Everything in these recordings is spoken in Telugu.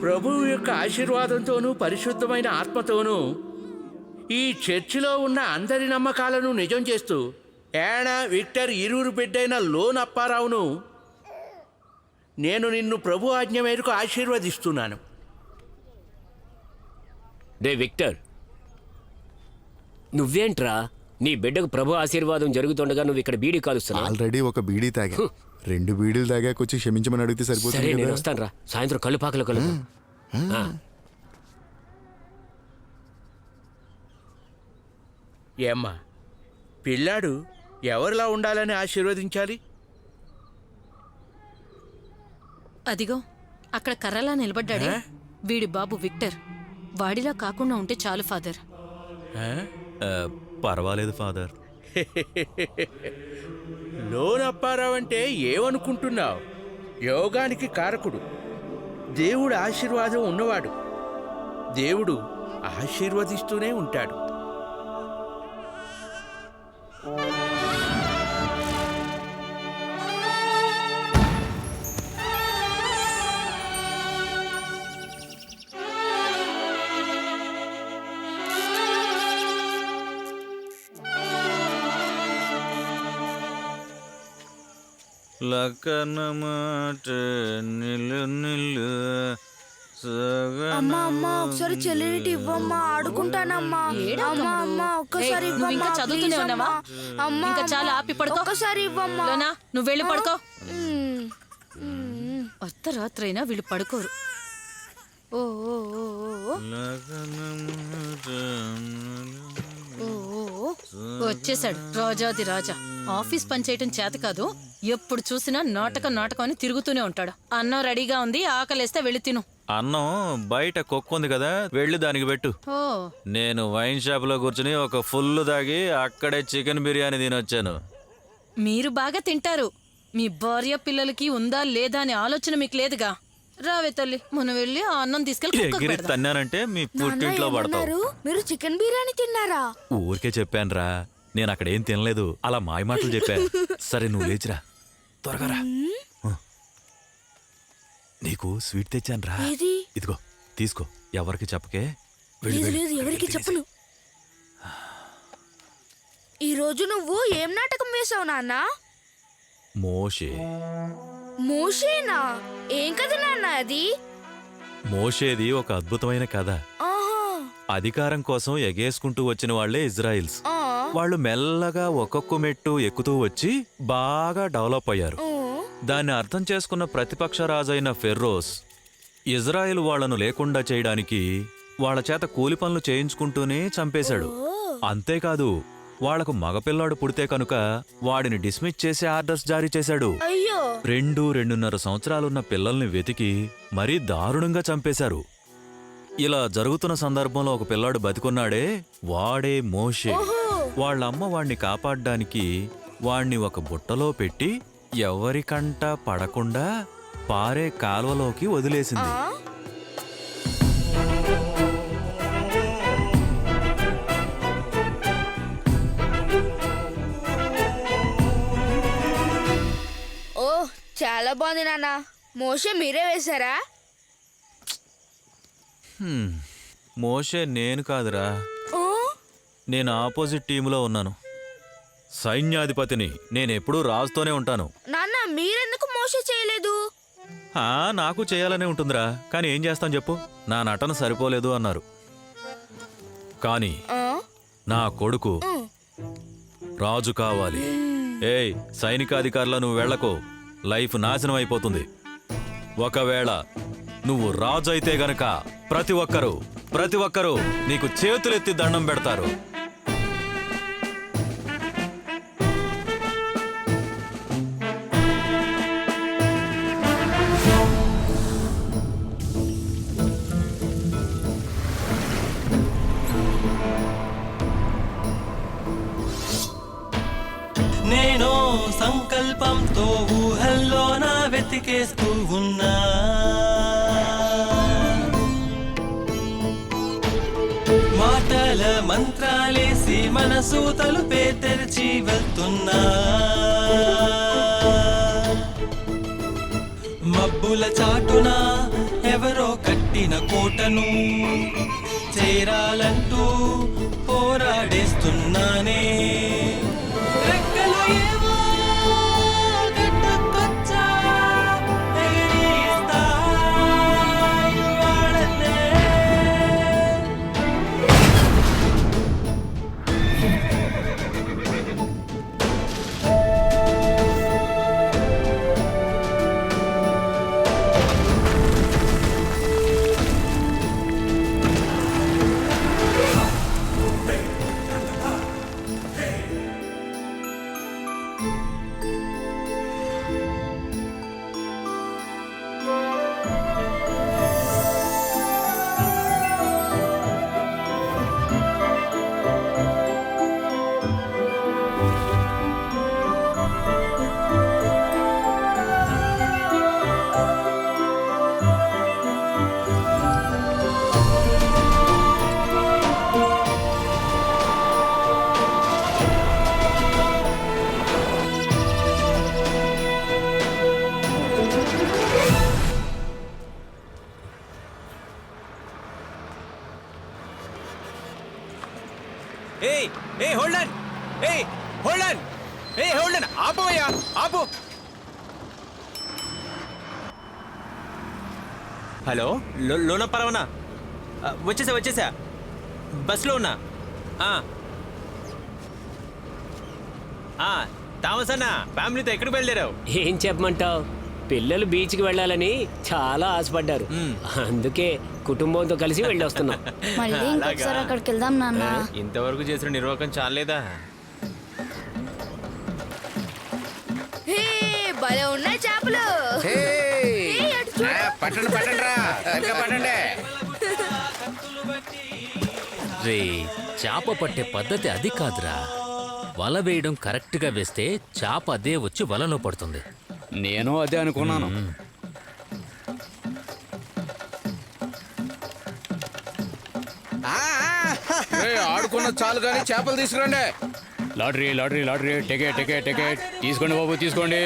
ప్రభువు యొక్క ఆశీర్వాదంతోనూ పరిశుద్ధమైన ఆత్మతోనూ ఈ చర్చిలో ఉన్న అందరి నమ్మకాలను నిజం చేస్తూ యానా, విక్టర్ ఇరువురు బిడ్డైన లోన్ అప్పారావును నేను నిన్ను ప్రభు ఆజ్ఞ మేరకు ఆశీర్వదిస్తున్నాను. రే విక్టర్, నువ్వేంట్రా నీ బిడ్డకు ప్రభు ఆశీర్వాదం జరుగుతుండగా నువ్వు ఇక్కడ బీడీ కాలుస్తున్నావు? ఆల్రెడీ ఒక బీడీ తాగా, 2 బీడీలు తాగాకొచ్చి క్షమించమని అడిగితే సరే సరిపోతుంది నేను కదా. వస్తాను రా, సాయంత్రం కళ్ళు కలు. ఏమ్మా, పిల్లాడు ఎవరిలా ఉండాలని ఆశీర్వదించాలి? అదిగో అక్కడ కర్రలా నిలబడ్డాడే వీడి బాబు విక్టర్. వాడిలా కాకుండా ఉంటే చాలు ఫాదర్. పర్వాలేదు ఫాదర్. లోన్ అప్పారావు అంటే ఏమనుకుంటున్నావు? యోగానికి కారకుడు, దేవుడు ఆశీర్వాదం ఉన్నవాడు. దేవుడు ఆశీర్వదిస్తూనే ఉంటాడు. లకనమాట నిలు నిలు అమ్మా అమ్మా ఒకసారి చెల్లిని ఇవ్వమ్మా, ఆడుకుంటానమ్మా. అమ్మా అమ్మా ఒక్కసారి నువ్వు ఇంకా చదువుతూనే ఉన్నావా? ఇంకా చాలా ఆపి పడుకో. ఒక్కసారి ఇవ్వమ్మా. లోనా, నువ్వు వెళ్ళి పడుకో. అర్ధరాత్రైనా వీళ్ళు పడుకోరు. ఓ ఓ ఓ ఓ ఓ ఓ వచ్చేసాడు రాజాది రాజా. ఆఫీస్ పని చేయటం చేత కాదు, ఎప్పుడు చూసినా నాటకం అని తిరుగుతూనే ఉంటాడు. అన్నం రెడీగా ఉంది, ఆకలేస్తే వెళ్ళి తిను. అన్నం బయట కుక్కుంది కదా, వెళ్ళి దానికి పెట్టు. ఓ నేను వైన్ షాప్ లో కూర్చుని ఒక ఫుల్ దాగి అక్కడే చికెన్ బిర్యానీ తినొచ్చాను. మీరు బాగా తింటారు, మీ భార్య పిల్లలకి ఉందా లేదా అనే ఆలోచన మీకు లేదుగా. రావే తల్లి, మనం వెళ్ళి ఆ అన్నం తీసుకెళ్ళి కుక్కకు ఎగిరి పెడదాం. తన్నానంటే మీ పుట్టింట్లో పడతావు. మీరు చికెన్ బిర్యానీ తిన్నారా? ఊరికే చెప్పానురా, నేను అక్కడ ఏం తినలేదు, అలా మాయ మాటలు చెప్పాను. సరే నువ్వు లేచిరా, త్వరగా రా. నీకు స్వీట్ తెచ్చాను రా, ఇదిగో తీసుకో. ఎవరికి చెప్పకే. ఎవరికి చెప్పను. ఈ రోజు నువ్వు ఏం నాటకం వేసావు నాన్న? మోషే. మోషేనా? ఏం కథ నాన్న అది? మోషేది ఒక అద్భుతమైన కథ. అధికారం కోసం ఎగేసుకుంటూ వచ్చిన వాళ్లే ఇజ్రాయిల్స్. వాళ్ళు మెల్లగా ఒక్కొక్క మెట్టు ఎక్కుతూ వచ్చి బాగా డెవలప్ అయ్యారు. దాన్ని అర్థం చేసుకున్న ప్రతిపక్ష రాజైన ఫెర్రోస్ ఇజ్రాయిల్ వాళ్లను లేకుండా చేయడానికి వాళ్ల చేత కూలి పనులు చేయించుకుంటూనే చంపేశాడు. అంతేకాదు, వాళ్లకు మగపిల్లాడు పుడితే కనుక వాడిని డిస్మిస్ చేసే ఆర్డర్స్ జారీ చేశాడు. 2-2.5 సంవత్సరాలున్న పిల్లల్ని వెతికి మరీ దారుణంగా చంపేశారు. ఇలా జరుగుతున్న సందర్భంలో ఒక పిల్లాడు బతికున్నాడే, వాడే మోషే. వాళ్ళమ్మ వాణ్ణి కాపాడ్డానికి వాణ్ణి ఒక బుట్టలో పెట్టి ఎవరికంటా పడకుండా పారే కాల్వలోకి వదిలేసింది. ఓ చాలా బాగుంది నాన్న. మోషే మీరే వేశారా? మోషే నేను కాదురా, నేను ఆపోజిట్ టీములో ఉన్నాను. సైన్యాధిపతిని. నేనెప్పుడూ రాజుతోనే ఉంటాను. నాన్న మీరెందుకు మోషే చేయలేదు? నాకు చేయాలనే ఉంటుందిరా, కానీ ఏం చేస్తాను చెప్పు, నా నటన సరిపోలేదు అన్నారు. కానీ నా కొడుకు రాజు కావాలి. ఏయ్ సైనికాధికారుల, నువ్వు వెళ్ళకో, లైఫ్ నాశనం అయిపోతుంది. ఒకవేళ నువ్వు రాజు అయితే గనక ప్రతి ఒక్కరూ నీకు చేతులెత్తి దండం పెడతారు. నేను సంకల్పంతో ఊహల్లోన వెతికేస్తూ ఉన్నా, మాటల మంత్రాలేసి మనసు తలుపే తెరిచి వెళ్తున్నా. మబ్బుల చాటున ఎవరో కట్టి కట్టిన కోటను చేరాలంటూ పోరాడేస్తున్నానే రెక్కలు ఏవో గట్టుకొచ్చా, ఎగిరేస్తా ఇవాళనే. ఏయ్ ఏయ్ హోల్డ్ ఆన్, ఏయ్ హోల్డ్ ఆన్, ఏయ్ హోల్డ్ ఆన్, ఆపవయ్యా ఆపు. హలో లోన పరవనా, వచ్చేసా బస్లో ఉన్నా. థామస్ అన్న, ఫ్యామిలీతో ఎక్కడికి బయలుదేరావు? ఏం చెప్పమంటావు, పిల్లలు బీచ్కి వెళ్ళాలని చాలా ఆశపడ్డారు. అందుకే కుటుంబంతో కలిసి వెళ్ళి వస్తున్నాం. మళ్ళీ ఇంకొకసారి అక్కడికి వెళ్దాం నాన్న. ఇంతవరకు చేసిన నిర్వాహకం చాలేదా? హే, భలే ఉన్నాయి చేపలు. పట్టండి పట్టండి రా, సరిగ్గా పట్టండి. రే, చేప పట్టే పద్ధతి అది కాదురా. వల వేయడం కరెక్ట్గా వేస్తే చేప అదే వచ్చి వలలో పడుతుంది. నేను అదే అనుకున్నాను. ఆడుకున్న చాలు కానీ చేపలు తీసుకురండి. Lottery lottery lottery, ticket ticket ticket తీసుకోండి బాబు, తీసుకోండి.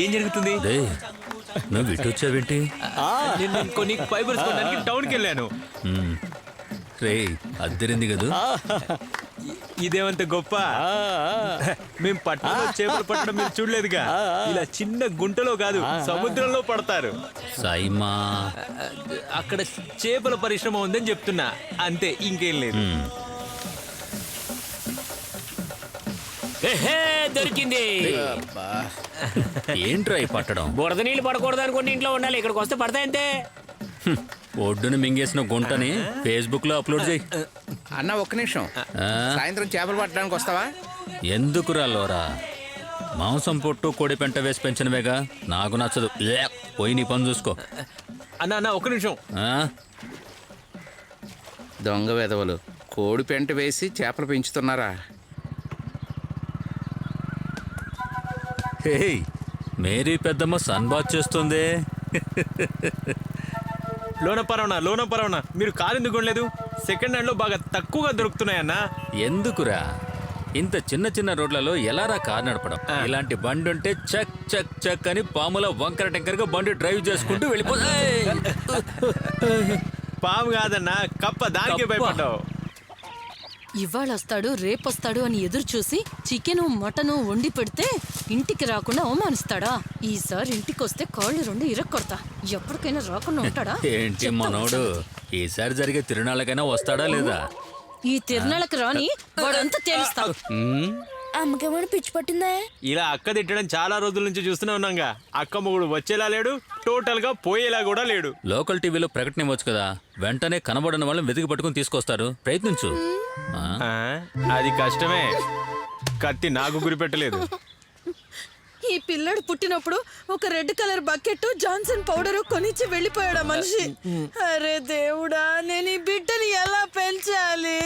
ఏం జరుగుతుంది? రే, నువ్వు ఇటు వచ్చావేంటి? నేను కొన్ని ఫైబర్స్ కొనడానికి టౌన్కి వెళ్ళాను. రే, అద్దరింది కదా. ఇదేమంత గొప్ప? మేము పట్టణంలో చేపలు పట్టడం మీరు చూడలేదుగా. ఇలా చిన్న గుంటలో కాదు, సముద్రంలో పడతారు. సాయిమా, అక్కడ చేపల పరిశ్రమ ఉందని చెప్తున్నా, అంతే, ఇంకేం లేదు. ఎహే, దొరికింది. ఏంట్రా ఈ పట్టడం? బురద నీళ్ళు పడకూడదు అనుకోండి, ఇంట్లో ఉండాలి. ఇక్కడికి వస్తే పడతాయంతే. ఒడ్డును మింగేసిన గుంటని ఫేస్బుక్ లో అప్లోడ్ చేయి. అన్న ఒక్క నిమిషం, సాయంత్రం చేపలు పట్టడానికి వస్తావా? ఎందుకురా లోరా, మాంసం పొట్టు కోడి పెంట వేసి పెంచినవేగా, నాకు నచ్చదు. పోయి నీ పని చూసుకో. అన్న ఒక్క నిమిషం. దొంగ వెధవలు కోడి పెంట వేసి చేపలు పెంచుతున్నారా? హే, మేరీ పెద్దమ్మ సన్ బాత్ చేస్తుంది. లోన పరవనా, మీరు కారు ఎందుకు కొనలేదు? సెకండ్ హ్యాండ్ లో బాగా తక్కువగా దొరుకుతున్నాయన్నా. ఎందుకురా, ఇంత చిన్న చిన్న రోడ్లలో ఎలారా కారు నడపడం? ఇలాంటి బండి ఉంటే చక్ చక్ చక్ అని పాముల వంకర టెంకరగా బండి డ్రైవ్ చేసుకుంటూ వెళ్ళిపోతా. పాము కాదన్నా, కప్ప, దానికే భయపడ్డావు. ఇవాళ వస్తాడు రేపొస్తాడు అని ఎదురు చూసి చికెను మటను వండి పెడితే ఇంటికి రాకుండా అవమానిస్తాడా? ఈసారి ఇంటికి వస్తే కాళ్ళు రెండు ఇరక్కొడతా. ఎప్పటికైనా రాకుండా ఉంటాడా? ఏంటి మనోడు, ఈసారి జరిగే తిరునాళ్ళకైనా వస్తాడా లేదా? ఈ తిరునాళ్ళకి రాని వాడంతా తేలుస్తా. అమ్మకేమైనా పిచ్చి పట్టిందా? ఇలా అక్క తిట్టడం చాలా రోజుల నుంచి చూస్తూనే ఉన్నాగా. అక్క మొగుడు వచ్చేలా లేడు, టోటల్ గా పోయేలా కూడా లేడు. లోకల్ టీవీలో ప్రకటన ఇవ్వచ్చు కదా, వెంటనే కనబడిన వాళ్ళని వెతికి పట్టుకుని తీసుకొస్తారు. ప్రయత్నించు. అది కష్టమే, కత్తి నాకు గురిపెట్టలేదు. ఈ పిల్లడు పుట్టినప్పుడు ఒక red colour bucket Johnson powder కొనిచ్చి వెళ్ళిపోయాడు మనిషి. అరే దేవుడా, నేను ఈ బిడ్డని ఎలా పెంచాలి?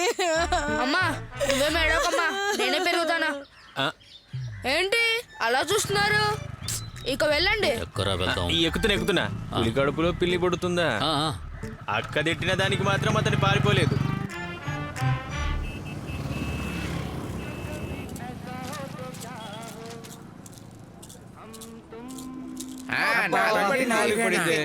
అమ్మా నువ్వే మేడకమ్మా, నేనే పెరుగుతానా? ఏంటి అలా చూస్తున్నారు? ఇక వెళ్ళండి. ఎక్కరా వెళ్తాం? ఎక్కుతున్నా. పులి కడుపులో పిల్లి పడుతుందా? అక్క తిట్టిన దానికి మాత్రం అతను పారిపోలేదు. నాలుగు పడింది.